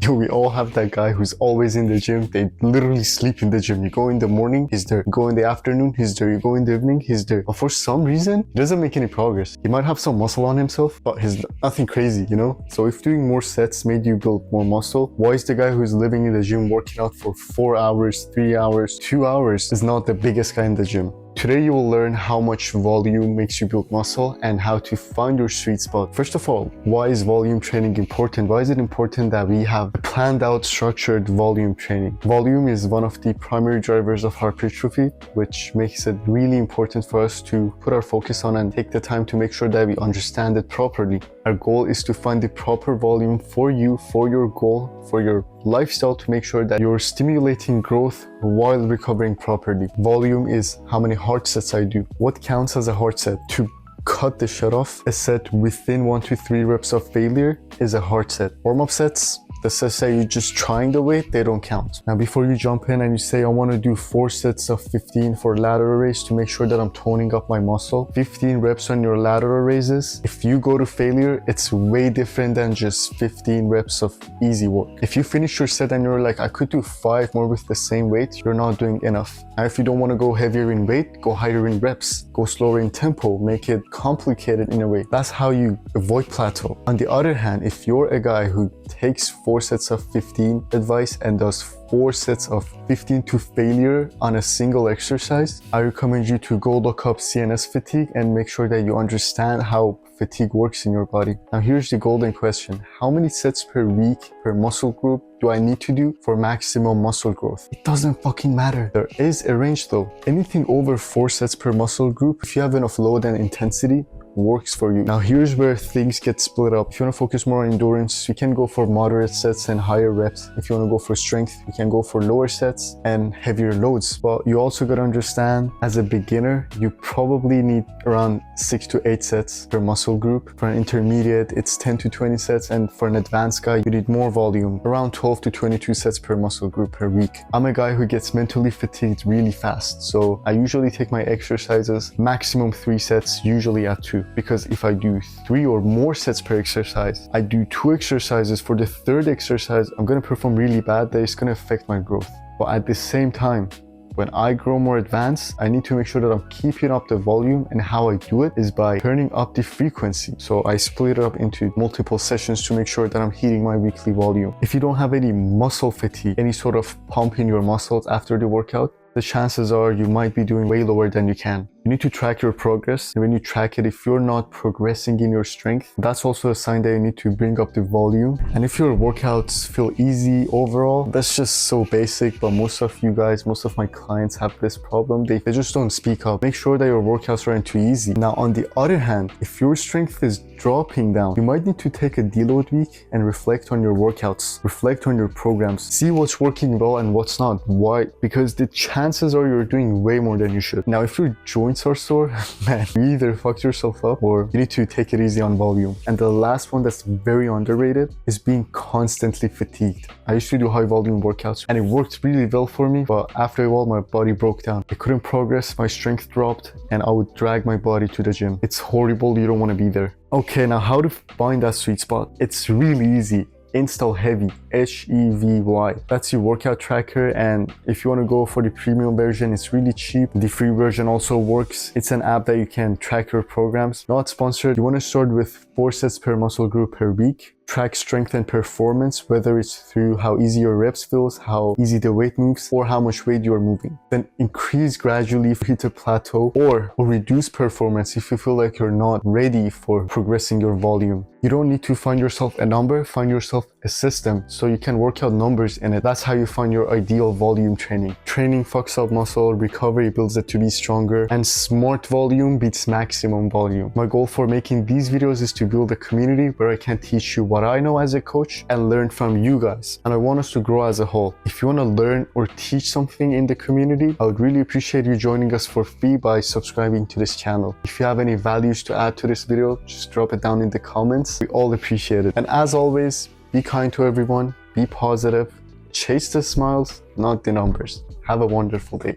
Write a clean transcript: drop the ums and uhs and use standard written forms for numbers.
We all have that guy who's always in the gym. They literally sleep in the gym. You go in the morning, he's there. You go in the afternoon, he's there. You go in the evening, he's there. But for some reason, he doesn't make any progress. He might have some muscle on himself, but he's nothing crazy, you know? So if doing more sets made you build more muscle, why is the guy who's living in the gym working out for 4 hours, 3 hours, 2 hours is not the biggest guy in the gym? Today you will learn how much volume makes you build muscle and how to find your sweet spot. First of all, why is volume training important? Why is it important that we have planned out structured volume training? Volume is one of the primary drivers of hypertrophy, which makes it really important for us to put our focus on and take the time to make sure that we understand it properly. Our goal is to find the proper volume for you, for your goal, for your lifestyle, to make sure that you're stimulating growth while recovering properly. Volume is how many hard sets I do. What counts as a hard set? To cut the shut off, a set within 1 to 3 reps of failure is a hard set. Warm-up sets, the sets that you're just trying the weight, they don't count. Now, before you jump in and you say, I want to do 4 sets of 15 for lateral raise to make sure that I'm toning up my muscle, 15 reps on your lateral raises, if you go to failure, it's way different than just 15 reps of easy work. If you finish your set and you're like, I could do 5 more with the same weight, you're not doing enough. Now, if you don't want to go heavier in weight, go higher in reps, go slower in tempo, make it complicated in a way. That's how you avoid plateau. On the other hand, if you're a guy who takes 4 sets of 15 advice and does 4 sets of 15 to failure on a single exercise, I recommend you to go look up CNS fatigue and make sure that you understand how fatigue works in your body. Now here's the golden question. How many sets per week per muscle group do I need to do for maximum muscle growth? It doesn't fucking matter. There is a range though. Anything over 4 sets per muscle group, if you have enough load and intensity, works for you. Now here's where things get split up. If you want to focus more on endurance, you can go for moderate sets and higher reps. If you want to go for strength, you can go for lower sets and heavier loads. But you also got to understand, as a beginner, you probably need around 6 to 8 sets per muscle group. For an intermediate, it's 10 to 20 sets, and for an advanced guy, you need more volume, around 12 to 22 sets per muscle group per week. I'm a guy who gets mentally fatigued really fast, so I usually take my exercises maximum 3 sets, usually at 2. Because if I do 3 or more sets per exercise, I do 2 exercises. For the 3rd exercise, I'm going to perform really bad. That is going to affect my growth. But at the same time, when I grow more advanced, I need to make sure that I'm keeping up the volume, and how I do it is by turning up the frequency. So I split it up into multiple sessions to make sure that I'm hitting my weekly volume. If you don't have any muscle fatigue, any sort of pump in your muscles after the workout, the chances are you might be doing way lower than you can. You need to track your progress, and when you track it, if you're not progressing in your strength, that's also a sign that you need to bring up the volume. And if your workouts feel easy overall, that's just so basic, but most of you guys, most of my clients have this problem. They just don't speak up. Make sure that your workouts aren't too easy. Now, on the other hand, if your strength is dropping down, you might need to take a deload week and reflect on your workouts, reflect on your programs, see what's working well and what's not. Why? Because the chances are you're doing way more than you should. Now, if your joints are sore, man, you either fucked yourself up or you need to take it easy on volume. And the last one that's very underrated is being constantly fatigued. I used to do high volume workouts and it worked really well for me, but after a while my body broke down. I couldn't progress, my strength dropped, and I would drag my body to the gym. It's horrible, you don't want to be there. Okay, now how to find that sweet spot? It's really easy. Install Heavy, H-E-V-Y. That's your workout tracker, and if you want to go for the premium version, it's really cheap. The free version also works. It's an app that you can track your programs. Not sponsored. You want to start with 4 sets per muscle group per week. Track strength and performance, whether it's through how easy your reps feels, how easy the weight moves, or how much weight you're moving. Then increase gradually if you hit a plateau, or reduce performance if you feel like you're not ready for progressing your volume. You don't need to find yourself a number, find yourself a system so you can work out numbers in it. That's how you find your ideal volume training. Training fucks up muscle, recovery builds it to be stronger, and smart volume beats maximum volume. My goal for making these videos is to build a community where I can teach you what I know as a coach and learn from you guys. And I want us to grow as a whole. If you want to learn or teach something in the community, I would really appreciate you joining us for free by subscribing to this channel. If you have any values to add to this video, just drop it down in the comments. We all appreciate it. And as always, be kind to everyone, be positive, chase the smiles, not the numbers. Have a wonderful day.